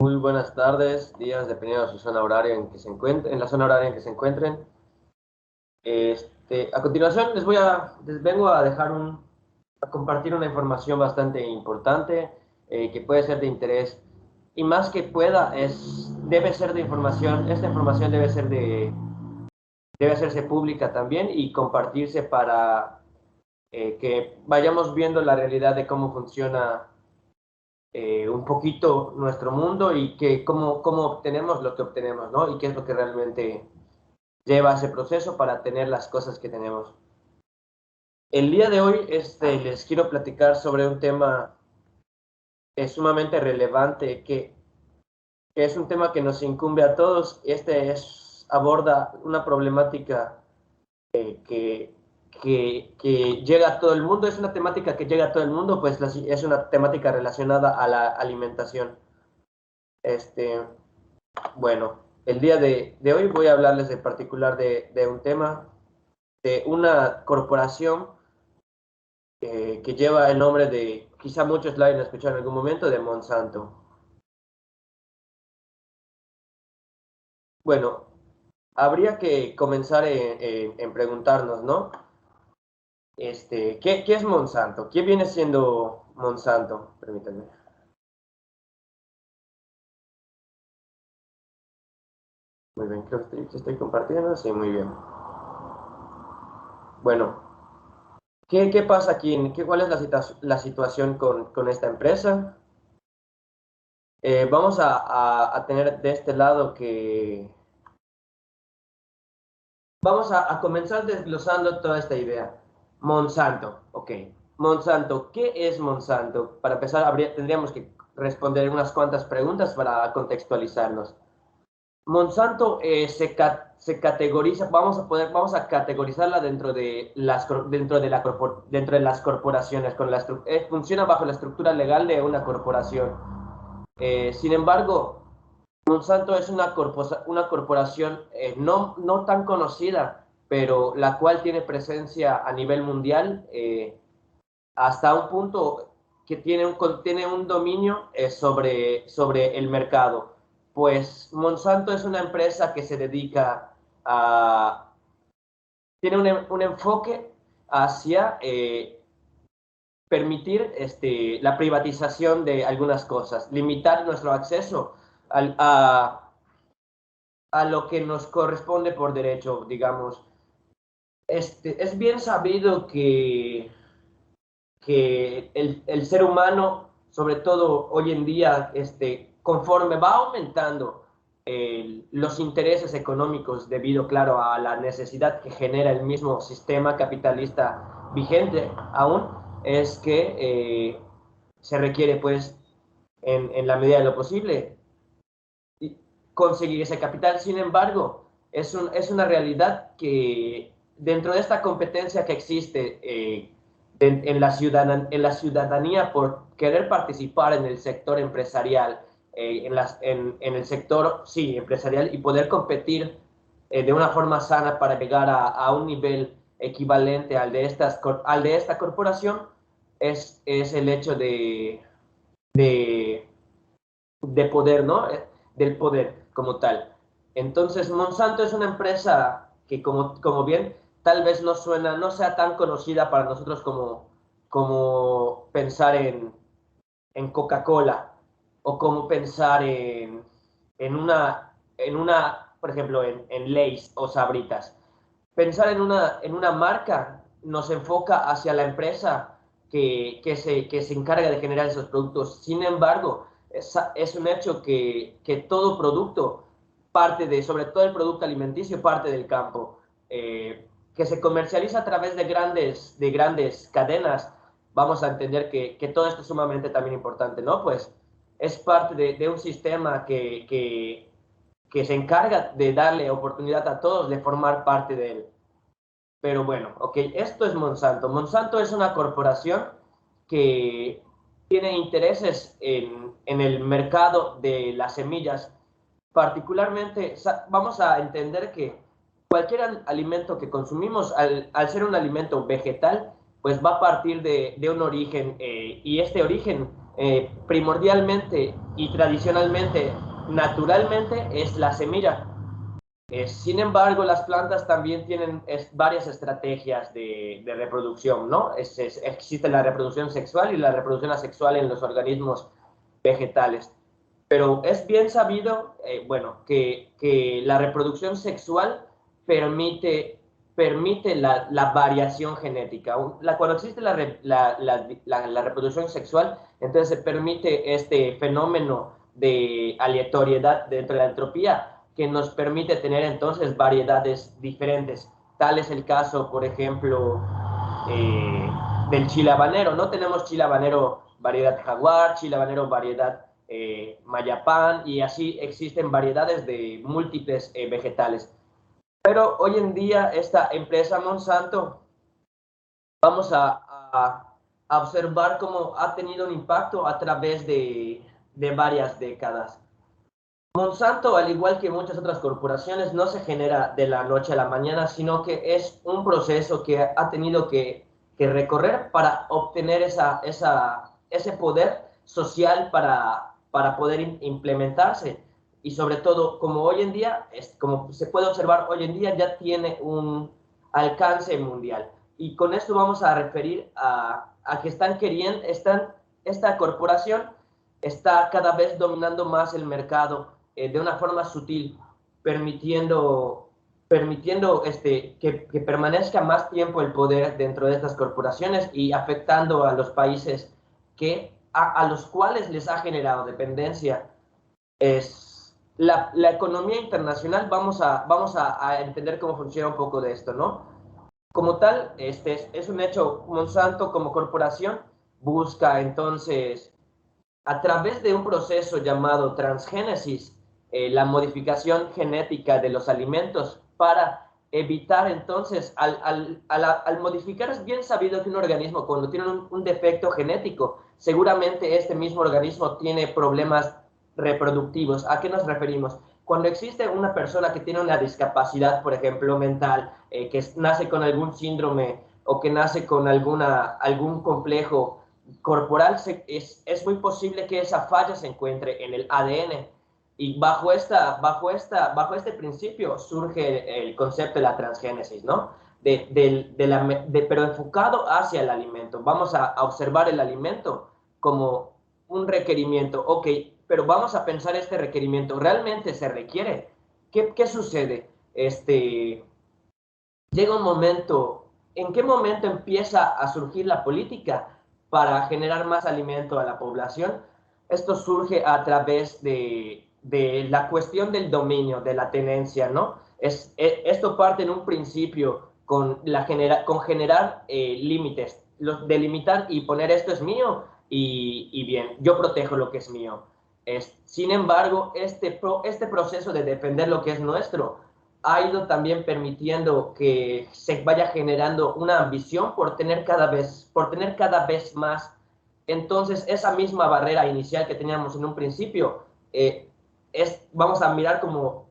Muy buenas tardes, días, dependiendo de su zona horaria en que se encuentren, en la zona horaria en que se encuentren. A continuación les vengo a a compartir una información bastante importante que puede ser de interés y más que pueda debe ser de información. Esta información debe hacerse pública también y compartirse para que vayamos viendo la realidad de cómo funciona un poquito nuestro mundo y cómo obtenemos lo que obtenemos, ¿no? Y qué es lo que realmente lleva a ese proceso para tener las cosas que tenemos. El día de hoy les quiero platicar sobre un tema sumamente relevante, que es un tema que nos incumbe a todos. Aborda una problemática que, que llega a todo el mundo, es una temática que llega a todo el mundo, pues es una temática relacionada a la alimentación. Este, Bueno, el día de hoy voy a hablarles en particular de un tema de una corporación que lleva el nombre de, quizá muchos la hayan escuchado en algún momento, de Monsanto. Bueno, habría que comenzar en preguntarnos, ¿no? ¿Qué es Monsanto? ¿Qué viene siendo Monsanto? Permítanme. Muy bien, creo que estoy compartiendo. Sí, muy bien. Bueno, ¿qué pasa aquí? ¿Cuál es la situación con esta empresa? Vamos a tener de este lado que vamos a comenzar desglosando toda esta idea. Monsanto, ok. Monsanto, ¿qué es Monsanto? Para empezar, tendríamos que responder unas cuantas preguntas para contextualizarnos. Monsanto se categoriza, vamos a categorizarla dentro de las corporaciones, funciona bajo la estructura legal de una corporación. Sin embargo, Monsanto es una corporación no tan conocida, pero la cual tiene presencia a nivel mundial hasta un punto que tiene un dominio sobre el mercado. Pues Monsanto es una empresa que se dedica a... tiene un enfoque hacia permitir la privatización de algunas cosas, limitar nuestro acceso a lo que nos corresponde por derecho, digamos. Es bien sabido que el ser humano, sobre todo hoy en día, conforme va aumentando los intereses económicos debido, claro, a la necesidad que genera el mismo sistema capitalista vigente aún, es que se requiere, pues, en la medida de lo posible, conseguir ese capital. Sin embargo, es una realidad que dentro de esta competencia que existe en la ciudadanía por querer participar en el sector empresarial, en el sector, sí, empresarial y poder competir de una forma sana para llegar a un nivel equivalente al de esta corporación, es el hecho de de poder, ¿no? Del poder como tal. Entonces, Monsanto es una empresa que, como bien, tal vez no sea tan conocida para nosotros como pensar en Coca-Cola o como pensar por ejemplo, en Lay's o Sabritas. Pensar en una marca nos enfoca hacia la empresa que se encarga de generar esos productos. Sin embargo, es un hecho que todo producto sobre todo el producto alimenticio, parte del campo, que se comercializa a través de grandes cadenas. Vamos a entender que todo esto es sumamente también importante, ¿no? Pues es parte de un sistema que se encarga de darle oportunidad a todos de formar parte de él. Pero bueno, ok, esto es Monsanto. Monsanto es una corporación que tiene intereses en el mercado de las semillas. Particularmente, vamos a entender que cualquier alimento que consumimos, al ser un alimento vegetal, pues va a partir de un origen y este origen primordialmente y tradicionalmente, naturalmente, es la semilla. Sin embargo, las plantas también tienen varias estrategias de reproducción, ¿no? Existe la reproducción sexual y la reproducción asexual en los organismos vegetales. Pero es bien sabido, bueno, que la reproducción sexual permite la variación genética. Cuando existe la reproducción sexual, entonces se permite este fenómeno de aleatoriedad dentro de la entropía que nos permite tener entonces variedades diferentes. Tal es el caso, por ejemplo, eh, del chile habanero. No tenemos chile habanero variedad jaguar, chile habanero variedad mayapán, y así existen variedades de múltiples vegetales. Pero hoy en día esta empresa Monsanto, vamos a observar cómo ha tenido un impacto a través de varias décadas. Monsanto, al igual que muchas otras corporaciones, no se genera de la noche a la mañana, sino que es un proceso que ha tenido que recorrer para obtener ese poder social para poder implementarse. Y sobre todo, como hoy en día, como se puede observar hoy en día, ya tiene un alcance mundial. Y con esto vamos a referir a que esta corporación está cada vez dominando más el mercado de una forma sutil, permitiendo que permanezca más tiempo el poder dentro de estas corporaciones y afectando a los países a los cuales les ha generado dependencia. Es la economía internacional. Vamos a entender cómo funciona un poco de esto, ¿no? Como tal, es un hecho. Monsanto como corporación busca entonces, a través de un proceso llamado transgénesis, la modificación genética de los alimentos para evitar entonces, al modificar, es bien sabido que un organismo cuando tiene un defecto genético, seguramente este mismo organismo tiene problemas reproductivos. ¿A qué nos referimos? Cuando existe una persona que tiene una discapacidad, por ejemplo, mental, que nace con algún síndrome o que nace con algún complejo corporal, es muy posible que esa falla se encuentre en el ADN. Y bajo este principio surge el concepto de la transgénesis, ¿no? Pero enfocado hacia el alimento. Vamos a observar el alimento como un requerimiento. Ok, pero vamos a pensar este requerimiento. ¿Realmente se requiere? ¿Qué sucede? Llega un momento, ¿en qué momento empieza a surgir la política para generar más alimento a la población? Esto surge a través de la cuestión del dominio, de la tenencia, ¿no? Esto parte en un principio con generar límites, delimitar y poner esto es mío y bien, yo protejo lo que es mío. Sin embargo, este proceso de defender lo que es nuestro ha ido también permitiendo que se vaya generando una ambición por tener cada vez más. Entonces, esa misma barrera inicial que teníamos en un principio, vamos a mirar como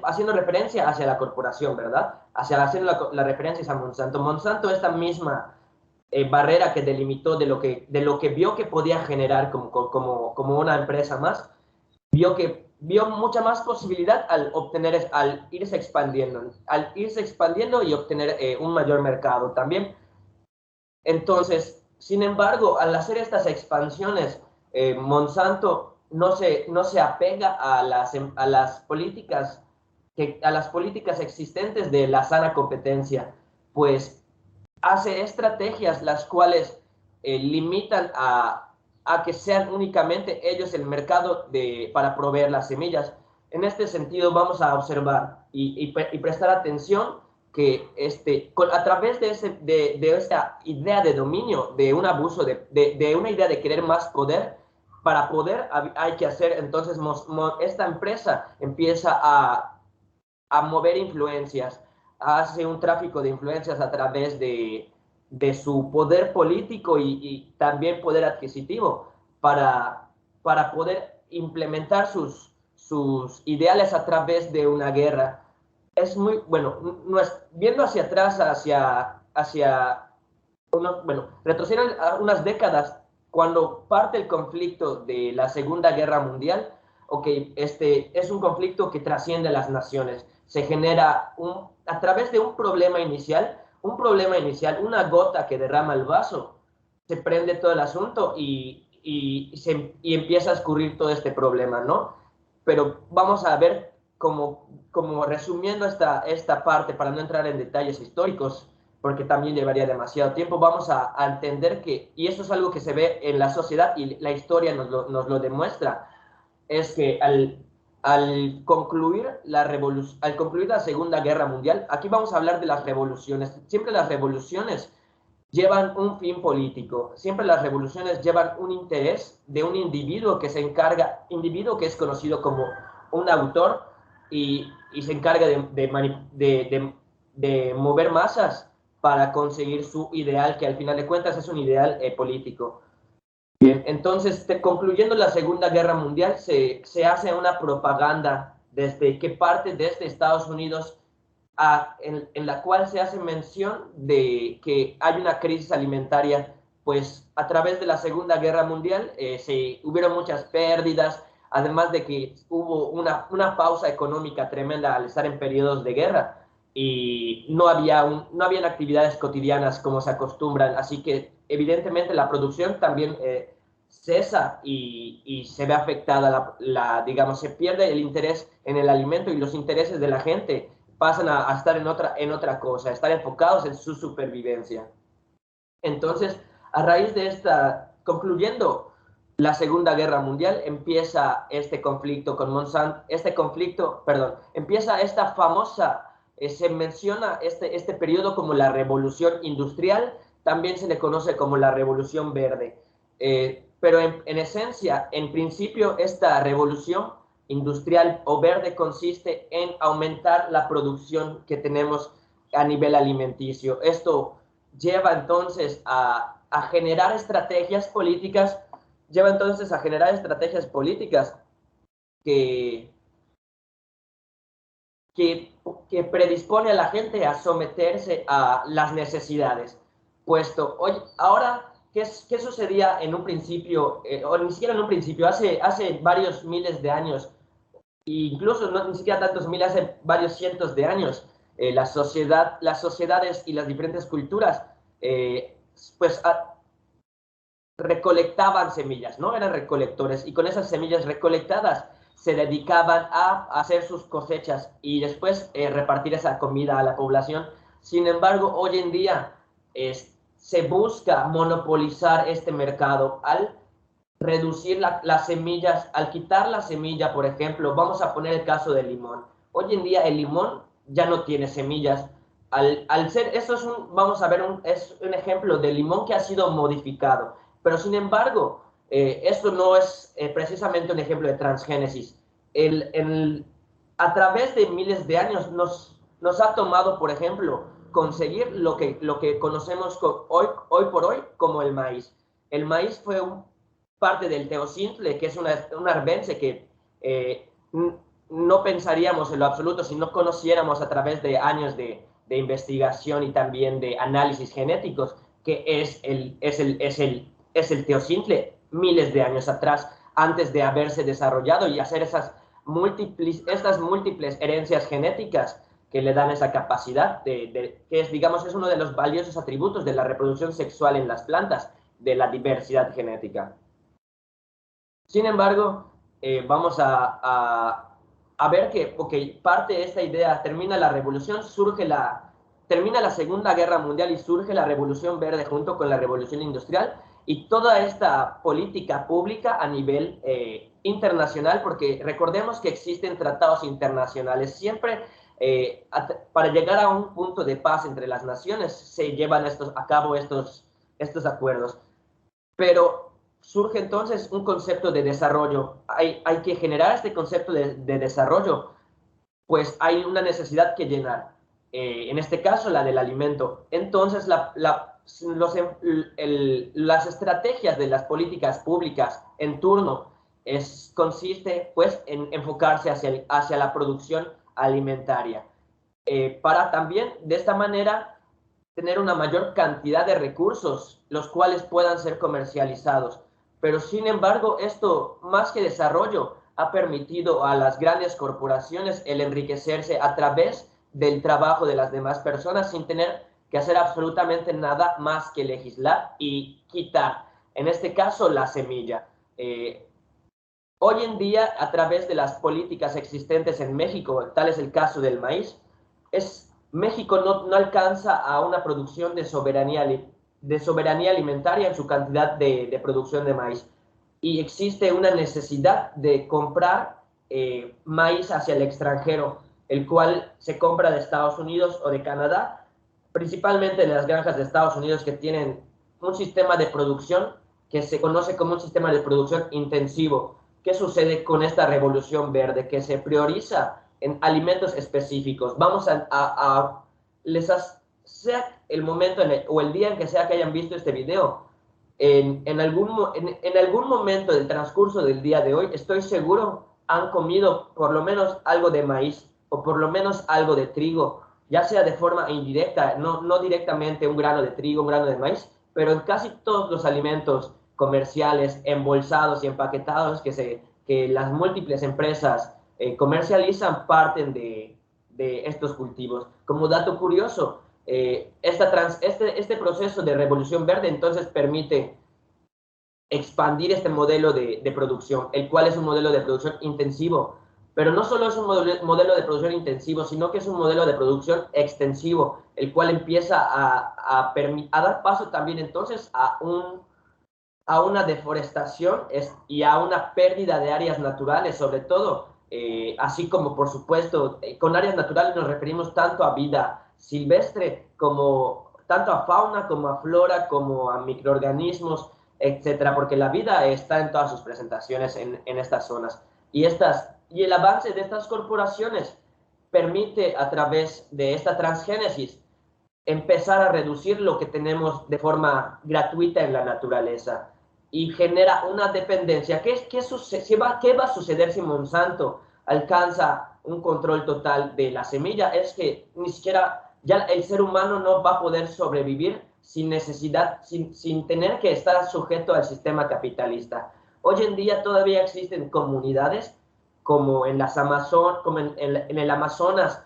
haciendo referencia hacia la corporación, ¿verdad? Haciendo la referencia a Monsanto. Monsanto, esta misma barrera que delimitó de lo que vio que podía generar como una empresa más, vio mucha más posibilidad al irse expandiendo y obtener un mayor mercado también. Entonces, sin embargo, al hacer estas expansiones, Monsanto no se apega a las políticas existentes de la sana competencia, pues hace estrategias las cuales limitan a que sean únicamente ellos el mercado para proveer las semillas. En este sentido, vamos a observar y prestar atención que a través de esta idea de dominio, de un abuso, de una idea de querer más poder, para poder hay que hacer, entonces esta empresa empieza a mover influencias, hace un tráfico de influencias a través de su poder político y también poder adquisitivo para poder implementar sus ideales a través de una guerra. Es muy, bueno, viendo hacia atrás, bueno, retroceder a unas décadas, cuando parte el conflicto de la Segunda Guerra Mundial, ok, este es un conflicto que trasciende a las naciones. Se genera a través de un problema inicial, una gota que derrama el vaso, se prende todo el asunto y empieza a escurrir todo este problema, ¿no? Pero vamos a ver como resumiendo esta parte, para no entrar en detalles históricos, porque también llevaría demasiado tiempo, vamos a entender que, y esto es algo que se ve en la sociedad y la historia nos lo demuestra, es que al concluir al concluir la Segunda Guerra Mundial, aquí vamos a hablar de las revoluciones. Siempre las revoluciones llevan un fin político, siempre las revoluciones llevan un interés de un individuo que individuo que es conocido como un autor y se encarga de mover masas para conseguir su ideal, que al final de cuentas es un ideal político. Bien, entonces, concluyendo la Segunda Guerra Mundial, se hace una propaganda que parte desde Estados Unidos en la cual se hace mención de que hay una crisis alimentaria, pues a través de la Segunda Guerra Mundial hubieron muchas pérdidas, además de que hubo una pausa económica tremenda al estar en periodos de guerra y no habían actividades cotidianas como se acostumbran, así que evidentemente la producción también cesa y se ve afectada, digamos, se pierde el interés en el alimento y los intereses de la gente pasan a estar en otra cosa, a estar enfocados en su supervivencia. Entonces, a raíz de concluyendo la Segunda Guerra Mundial, empieza este conflicto con Monsanto, empieza esta famosa, se menciona este periodo como la Revolución Industrial, también se le conoce como la Revolución Verde. Pero en esencia, en principio, esta revolución industrial o verde consiste en aumentar la producción que tenemos a nivel alimenticio. Esto lleva entonces a generar estrategias políticas, que, que predispone a la gente a someterse a las necesidades. Puesto, hoy, ahora, ¿qué sucedía en un principio, o ni siquiera en un principio, hace varios miles de años, incluso no, ni siquiera tantos miles, hace varios cientos de años, las sociedades y las diferentes culturas, pues recolectaban semillas, ¿no? Eran recolectores y con esas semillas recolectadas se dedicaban a hacer sus cosechas y después repartir esa comida a la población. Sin embargo, hoy en día se busca monopolizar este mercado al reducir las semillas, al quitar la semilla, por ejemplo, vamos a poner el caso del limón. Hoy en día el limón ya no tiene semillas. Esto vamos a ver, es un ejemplo de limón que ha sido modificado. Pero sin embargo, esto no es precisamente un ejemplo de transgénesis. A través de miles de años nos ha tomado, por ejemplo, conseguir lo que conocemos hoy por hoy como el maíz. El maíz fue parte del teocintle, que es una arbense que no pensaríamos en lo absoluto si no conociéramos a través de años de investigación y también de análisis genéticos, que es el teocintle miles de años atrás, antes de haberse desarrollado y hacer estas múltiples herencias genéticas que le dan esa capacidad, que es, digamos, es uno de los valiosos atributos de la reproducción sexual en las plantas, de la diversidad genética. Sin embargo, vamos a ver que, parte de esta idea, termina la revolución, termina la Segunda Guerra Mundial y surge la Revolución Verde junto con la Revolución Industrial y toda esta política pública a nivel internacional, porque recordemos que existen tratados internacionales. Siempre para llegar a un punto de paz entre las naciones se llevan a cabo estos acuerdos. Pero surge entonces un concepto de desarrollo. Hay que generar este concepto de desarrollo, pues hay una necesidad que llenar. En este caso, la del alimento. Entonces, las estrategias de las políticas públicas en turno consiste pues en enfocarse hacia la producción alimentaria. Para también, de esta manera, tener una mayor cantidad de recursos, los cuales puedan ser comercializados. pero sin embargo esto, más que desarrollo, ha permitido a las grandes corporaciones el enriquecerse a través del trabajo de las demás personas sin tener que hacer absolutamente nada más que legislar y quitar, en este caso, la semilla. Hoy en día, a través de las políticas existentes en México, tal es el caso del maíz, México no alcanza a una producción de soberanía alimentaria en su cantidad de producción de maíz. Y existe una necesidad de comprar maíz hacia el extranjero, el cual se compra de Estados Unidos o de Canadá, principalmente en las granjas de Estados Unidos que tienen un sistema de producción que se conoce como un sistema de producción intensivo. ¿Qué sucede con esta revolución verde? Que se prioriza en alimentos específicos. Vamos sea el momento o el día en que sea que hayan visto este video, en algún momento del transcurso del día de hoy, estoy seguro, han comido por lo menos algo de maíz o por lo menos algo de trigo, ya sea de forma indirecta, no directamente un grano de trigo, un grano de maíz, pero en casi todos los alimentos comerciales, embolsados y empaquetados que las múltiples empresas comercializan parten de estos cultivos. Como dato curioso, este proceso de revolución verde entonces permite expandir este modelo de producción, el cual es un modelo de producción intensivo, pero no solo es un modelo de producción intensivo, sino que es un modelo de producción extensivo, el cual empieza a dar paso también entonces a una deforestación y a una pérdida de áreas naturales, sobre todo, así como, por supuesto, con áreas naturales nos referimos tanto a vida silvestre, como tanto a fauna, como a flora, como a microorganismos, etcétera, porque la vida está en todas sus presentaciones en estas zonas. Y el avance de estas corporaciones permite, a través de esta transgénesis, empezar a reducir lo que tenemos de forma gratuita en la naturaleza y genera una dependencia. ¿Qué va a suceder si Monsanto alcanza un control total de la semilla? Es que ni siquiera ya el ser humano no va a poder sobrevivir sin necesidad, sin tener que estar sujeto al sistema capitalista. Hoy en día todavía existen comunidades como en las como en el Amazonas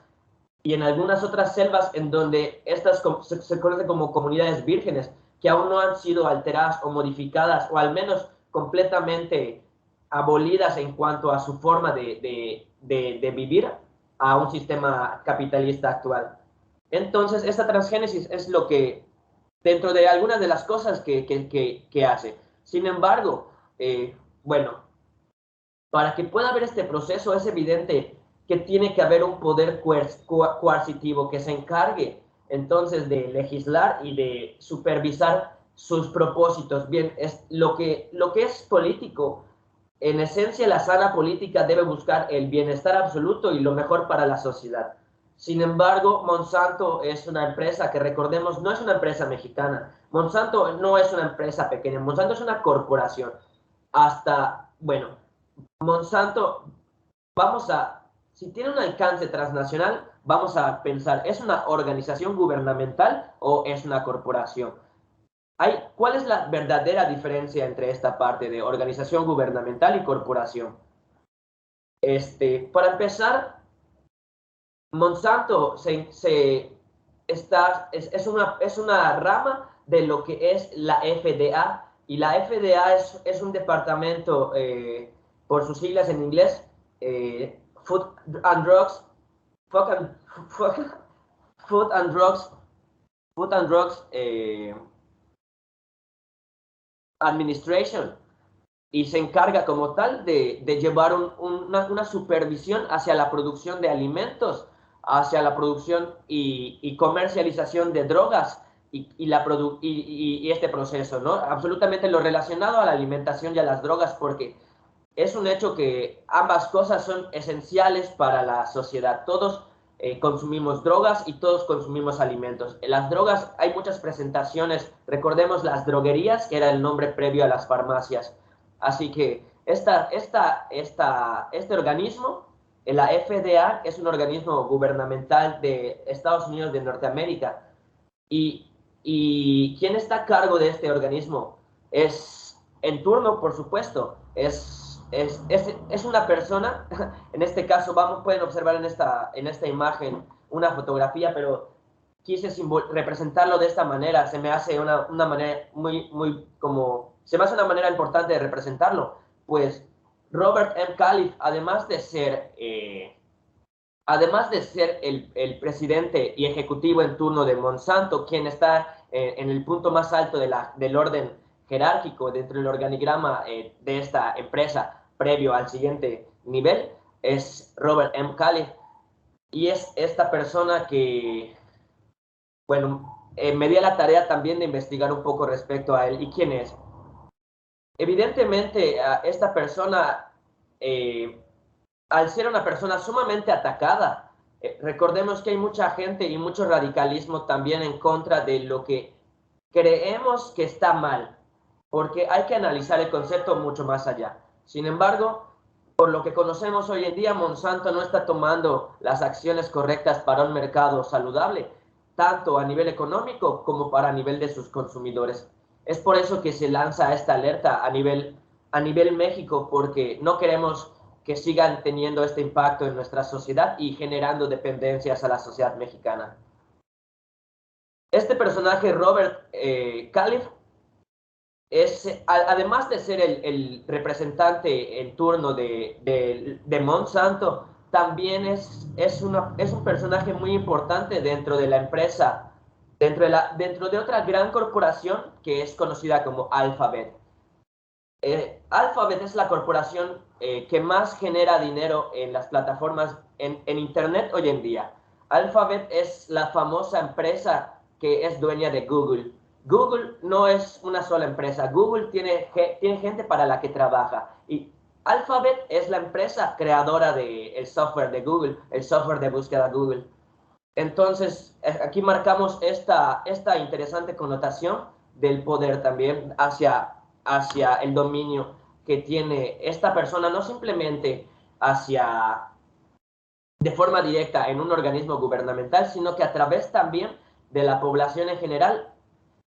y en algunas otras selvas en donde estas se conocen como comunidades vírgenes, que aún no han sido alteradas o modificadas, o al menos completamente abolidas en cuanto a su forma de vivir a un sistema capitalista actual. Entonces, esta transgénesis es lo que, dentro de algunas de las cosas que hace. Sin embargo, bueno, para que pueda haber este proceso es evidente que tiene que haber un poder coercitivo que se encargue entonces de legislar y de supervisar sus propósitos. Bien, lo que es político, en esencia la sana política debe buscar el bienestar absoluto y lo mejor para la sociedad. Sin embargo, Monsanto es una empresa que, recordemos, no es una empresa mexicana. Monsanto no es una empresa pequeña, Monsanto es una corporación. Bueno, Monsanto, si tiene un alcance transnacional, vamos a pensar, ¿es una organización gubernamental o es una corporación? ¿Cuál es la verdadera diferencia entre esta parte de organización gubernamental y corporación? Para empezar, Monsanto es una rama de lo que es la FDA, y la FDA es un departamento, por sus siglas en inglés, Food and Drugs, Food and, Food and Drugs, Food and Drugs Administration, y se encarga como tal de llevar una supervisión hacia la producción de alimentos, hacia la producción y comercialización de drogas y este proceso, ¿no? Absolutamente lo relacionado a la alimentación y a las drogas, porque es un hecho que ambas cosas son esenciales para la sociedad. Todos consumimos drogas y todos consumimos alimentos. En las drogas hay muchas presentaciones. Recordemos las droguerías, que era el nombre previo a las farmacias. Así que este organismo, la FDA, es un organismo gubernamental de Estados Unidos de Norteamérica. ¿Y quién está a cargo de este organismo? Es en turno, por supuesto, es una persona, en este caso pueden observar en esta imagen una fotografía, pero quise representarlo de esta manera, se me hace una manera se me hace una manera importante de representarlo, pues Robert M. Califf, además de ser el presidente y ejecutivo en turno de Monsanto, quien está en el punto más alto del orden jerárquico dentro del organigrama de esta empresa previo al siguiente nivel, es Robert M. Califf. Y es esta persona que, bueno, me di a la tarea también de investigar un poco respecto a él y quién es. Evidentemente, esta persona, al ser una persona sumamente atacada, recordemos que hay mucha gente y mucho radicalismo también en contra de lo que creemos que está mal, porque hay que analizar el concepto mucho más allá. Sin embargo, por lo que conocemos hoy en día, Monsanto no está tomando las acciones correctas para un mercado saludable, tanto a nivel económico como para a nivel de sus consumidores. Es por eso que se lanza esta alerta a nivel México, porque no queremos que sigan teniendo este impacto en nuestra sociedad y generando dependencias a la sociedad mexicana. Este personaje, Robert Califf, además de ser el representante en turno de Monsanto, también es un personaje muy importante dentro de la empresa, dentro de otra gran corporación que es conocida como Alphabet. Alphabet es la corporación que más genera dinero en las plataformas en Internet hoy en día. Alphabet es la famosa empresa que es dueña de Google. Google no es una sola empresa. Google tiene gente para la que trabaja. Y Alphabet es la empresa creadora del software de Google, el software de búsqueda Google. Entonces, aquí marcamos esta interesante connotación del poder también hacia el dominio que tiene esta persona, no simplemente de forma directa en un organismo gubernamental, sino que a través también de la población en general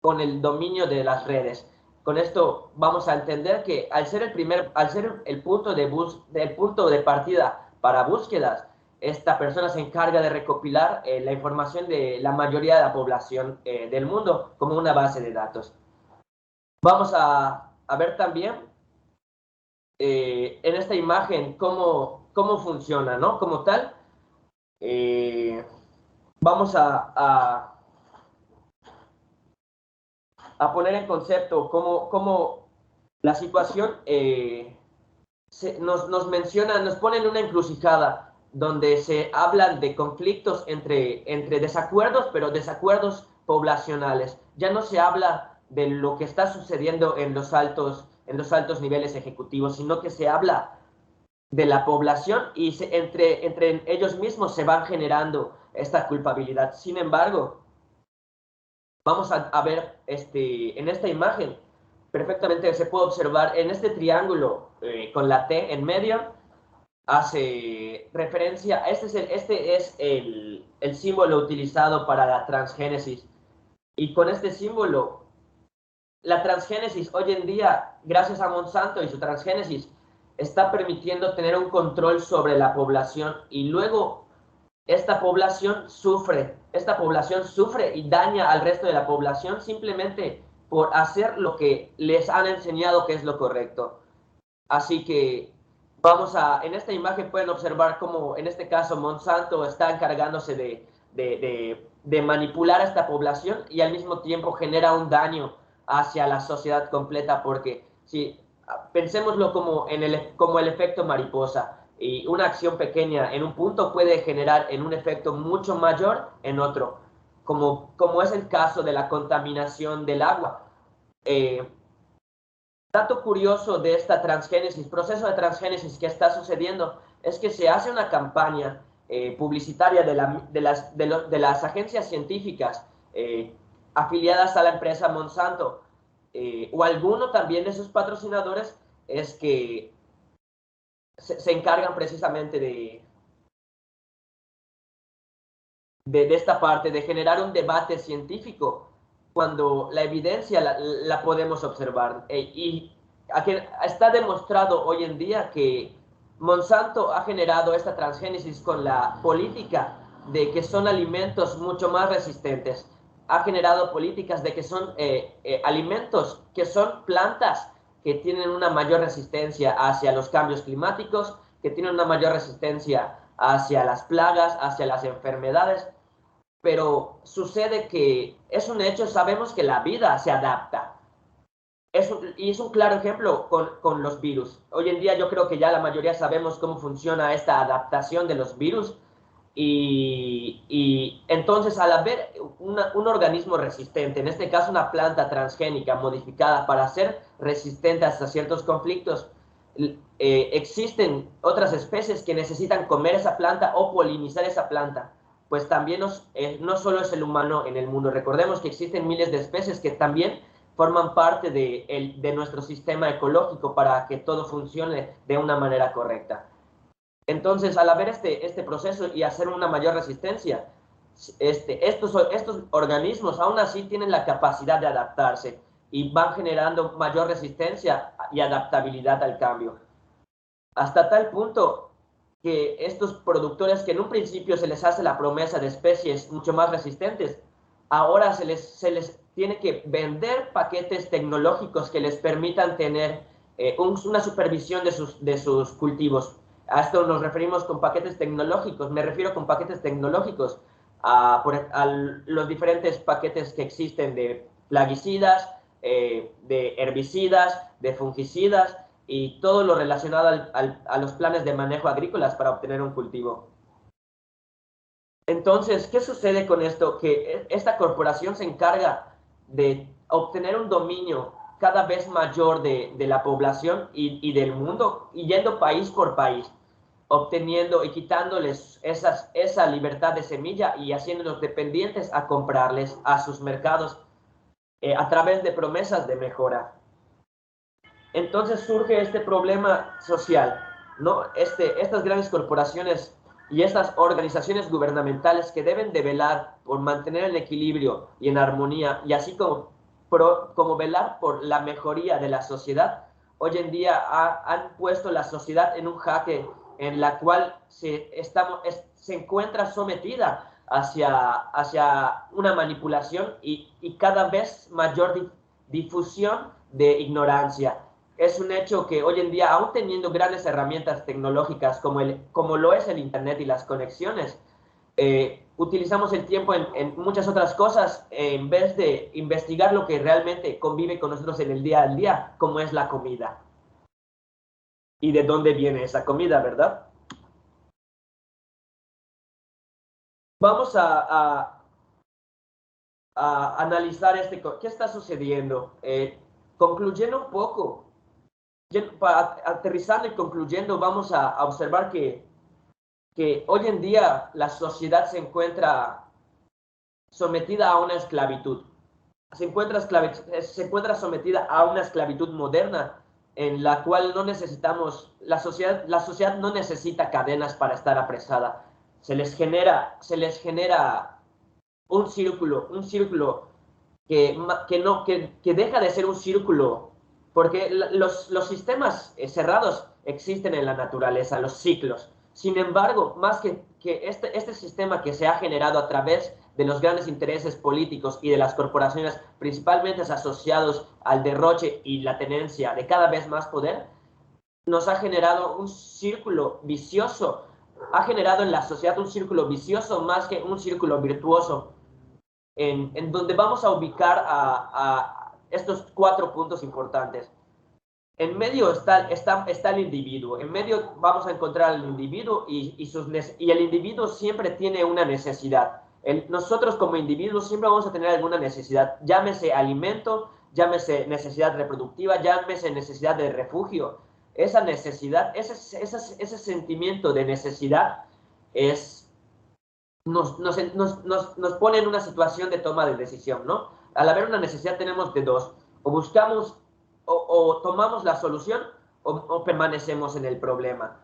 con el dominio de las redes. Con esto vamos a entender que al ser el punto de partida para búsquedas, esta persona se encarga de recopilar la información de la mayoría de la población del mundo como una base de datos. Vamos a ver también en esta imagen cómo funciona, ¿no? Como tal, vamos a poner en concepto cómo la situación nos menciona, nos pone en una encrucijada donde se hablan de conflictos entre desacuerdos, pero desacuerdos poblacionales. Ya no se habla de lo que está sucediendo en los altos niveles ejecutivos, sino que se habla de la población y entre ellos mismos se van generando esta culpabilidad. Sin embargo, vamos a ver en esta imagen, perfectamente se puede observar en este triángulo con la T en medio, hace referencia, este es el símbolo utilizado para la transgénesis. Y con este símbolo, la transgénesis hoy en día, gracias a Monsanto y su transgénesis, está permitiendo tener un control sobre la población y luego esta población sufre y daña al resto de la población simplemente por hacer lo que les han enseñado que es lo correcto. Así que en esta imagen pueden observar cómo en este caso Monsanto está encargándose de manipular a esta población y al mismo tiempo genera un daño hacia la sociedad completa, porque si pensémoslo como el efecto mariposa, y una acción pequeña en un punto puede generar en un efecto mucho mayor en otro, como es el caso de la contaminación del agua. Dato curioso de esta transgénesis, proceso de transgénesis que está sucediendo, es que se hace una campaña publicitaria de las agencias científicas afiliadas a la empresa Monsanto o alguno también de sus patrocinadores, es que se encargan precisamente de esta parte, de generar un debate científico cuando la evidencia la podemos observar. Y está demostrado hoy en día que Monsanto ha generado esta transgénesis con la política de que son alimentos mucho más resistentes. Ha generado políticas de que son alimentos que son plantas que tienen una mayor resistencia hacia los cambios climáticos, que tienen una mayor resistencia hacia las plagas, hacia las enfermedades, pero sucede que es un hecho, sabemos que la vida se adapta. Y es un claro ejemplo con los virus. Hoy en día yo creo que ya la mayoría sabemos cómo funciona esta adaptación de los virus y entonces al haber un organismo resistente, en este caso una planta transgénica modificada para ser resistente hasta ciertos conflictos, existen otras especies que necesitan comer esa planta o polinizar esa planta. Pues también no solo es el humano en el mundo, recordemos que existen miles de especies que también forman parte de nuestro sistema ecológico para que todo funcione de una manera correcta. Entonces, al haber este proceso y hacer una mayor resistencia, estos organismos aún así tienen la capacidad de adaptarse y van generando mayor resistencia y adaptabilidad al cambio. Hasta tal punto que estos productores que en un principio se les hace la promesa de especies mucho más resistentes, ahora se les tiene que vender paquetes tecnológicos que les permitan tener una supervisión de sus cultivos. A esto nos referimos con paquetes tecnológicos. Me refiero con paquetes tecnológicos a los diferentes paquetes que existen de plaguicidas, de herbicidas, de fungicidas y todo lo relacionado a los planes de manejo agrícolas para obtener un cultivo. Entonces, ¿qué sucede con esto? Que esta corporación se encarga de obtener un dominio cada vez mayor de la población y del mundo, y yendo país por país, obteniendo y quitándoles esa libertad de semilla y haciéndolos dependientes a comprarles a sus mercados a través de promesas de mejora. Entonces surge este problema social, ¿no? Estas grandes corporaciones y estas organizaciones gubernamentales que deben de velar por mantener el equilibrio y en armonía, y así como velar por la mejoría de la sociedad, hoy en día han puesto la sociedad en un jaque en la cual se encuentra sometida hacia una manipulación y cada vez mayor difusión de ignorancia. Es un hecho que hoy en día, aún teniendo grandes herramientas tecnológicas como lo es el Internet y las conexiones, utilizamos el tiempo en muchas otras cosas en vez de investigar lo que realmente convive con nosotros en el día al día, como es la comida. Y de dónde viene esa comida, ¿verdad? Vamos a analizar qué está sucediendo. Concluyendo un poco, aterrizando y concluyendo, vamos a observar que hoy en día la sociedad se encuentra sometida a una esclavitud. Se encuentra sometida a una esclavitud moderna en la cual no necesitamos, la sociedad no necesita cadenas para estar apresada. Se les genera un círculo que deja de ser un círculo, porque los sistemas cerrados existen en la naturaleza, los ciclos. Sin embargo, más que este sistema que se ha generado a través de los grandes intereses políticos y de las corporaciones, principalmente asociados al derroche y la tenencia de cada vez más poder, nos ha generado un círculo vicioso, ha generado en la sociedad un círculo vicioso más que un círculo virtuoso, en donde vamos a ubicar a estos 4 puntos importantes. En medio está el individuo. En medio vamos a encontrar al individuo y el individuo siempre tiene una necesidad. Nosotros como individuos siempre vamos a tener alguna necesidad, llámese alimento, llámese necesidad reproductiva, llámese necesidad de refugio. Esa necesidad, ese sentimiento de necesidad nos pone en una situación de toma de decisión, ¿no? Al haber una necesidad tenemos de dos, o buscamos o tomamos la solución o permanecemos en el problema,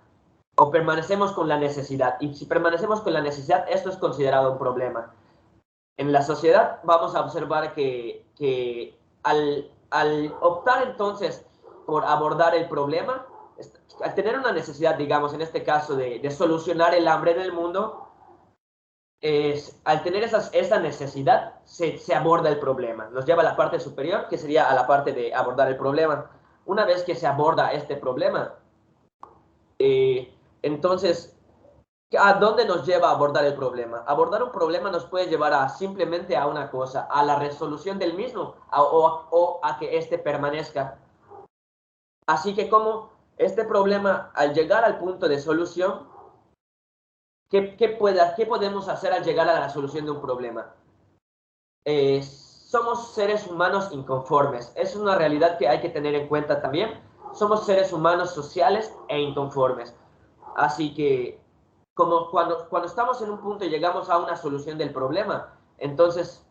o permanecemos con la necesidad. Y si permanecemos con la necesidad, esto es considerado un problema. En la sociedad vamos a observar que al optar entonces por abordar el problema, al tener una necesidad, digamos, en este caso de solucionar el hambre en el mundo, al tener esa necesidad, se aborda el problema. Nos lleva a la parte superior, que sería a la parte de abordar el problema. Una vez que se aborda este problema, entonces, ¿a dónde nos lleva a abordar el problema? Abordar un problema nos puede llevar a simplemente a una cosa, a la resolución del mismo, o a que éste permanezca. Así que como este problema, al llegar al punto de solución, ¿qué podemos hacer al llegar a la solución de un problema? Somos seres humanos inconformes. Es una realidad que hay que tener en cuenta también. Somos seres humanos sociales e inconformes. Así que, como cuando estamos en un punto y llegamos a una solución del problema, entonces,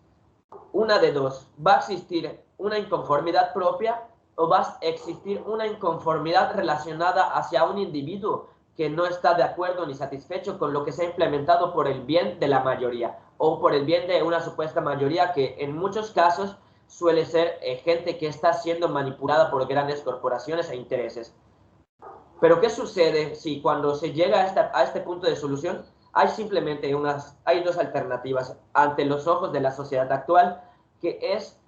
una de dos, va a existir una inconformidad propia o va a existir una inconformidad relacionada hacia un individuo que no está de acuerdo ni satisfecho con lo que se ha implementado por el bien de la mayoría o por el bien de una supuesta mayoría que en muchos casos suele ser gente que está siendo manipulada por grandes corporaciones e intereses. Pero ¿qué sucede si cuando se llega a este punto de solución hay simplemente hay dos alternativas ante los ojos de la sociedad actual, que es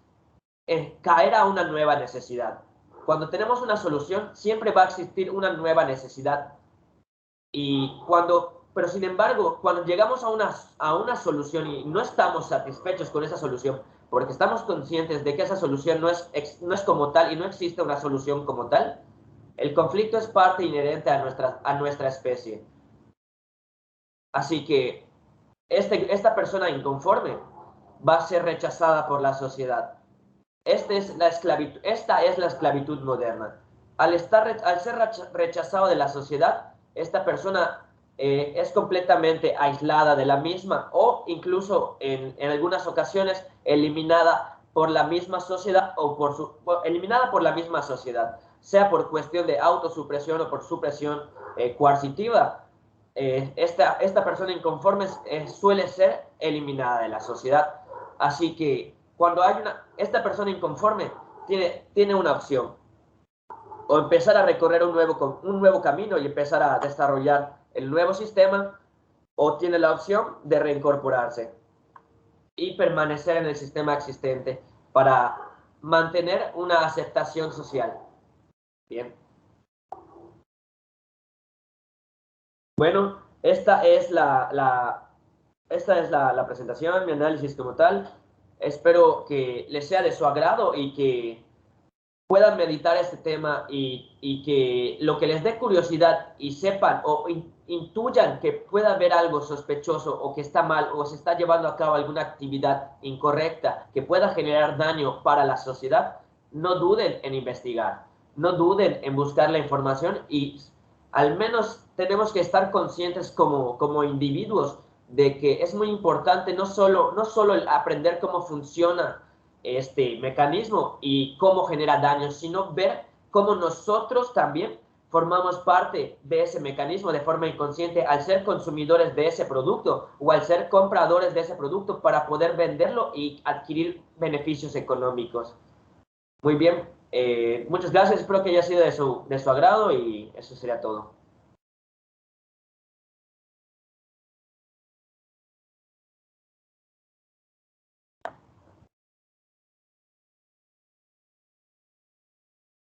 caer a una nueva necesidad? Cuando tenemos una solución, siempre va a existir una nueva necesidad. Pero sin embargo, cuando llegamos a una solución y no estamos satisfechos con esa solución, porque estamos conscientes de que esa solución no es como tal y no existe una solución como tal, el conflicto es parte inherente a nuestra especie. Así que esta persona inconforme va a ser rechazada por la sociedad. Esta es la esclavitud moderna. Al ser rechazado de la sociedad, esta persona es completamente aislada de la misma o incluso en algunas ocasiones eliminada por la misma sociedad eliminada por la misma sociedad, sea por cuestión de autosupresión o por supresión coercitiva. Esta persona inconforme suele ser eliminada de la sociedad. Así que cuando esta persona inconforme tiene una opción: o empezar a recorrer un nuevo camino y empezar a desarrollar el nuevo sistema, o tiene la opción de reincorporarse y permanecer en el sistema existente para mantener una aceptación social. Bien. Bueno, esta es la presentación, mi análisis como tal. Espero que les sea de su agrado y que puedan meditar este tema y que lo que les dé curiosidad y sepan o intuyan que pueda haber algo sospechoso o que está mal o se está llevando a cabo alguna actividad incorrecta que pueda generar daño para la sociedad, no duden en investigar, no duden en buscar la información y al menos tenemos que estar conscientes como individuos de que es muy importante no solo el aprender cómo funciona este mecanismo y cómo genera daño, sino ver cómo nosotros también formamos parte de ese mecanismo de forma inconsciente al ser consumidores de ese producto o al ser compradores de ese producto para poder venderlo y adquirir beneficios económicos. Muy bien, muchas gracias, espero que haya sido de su agrado y eso sería todo.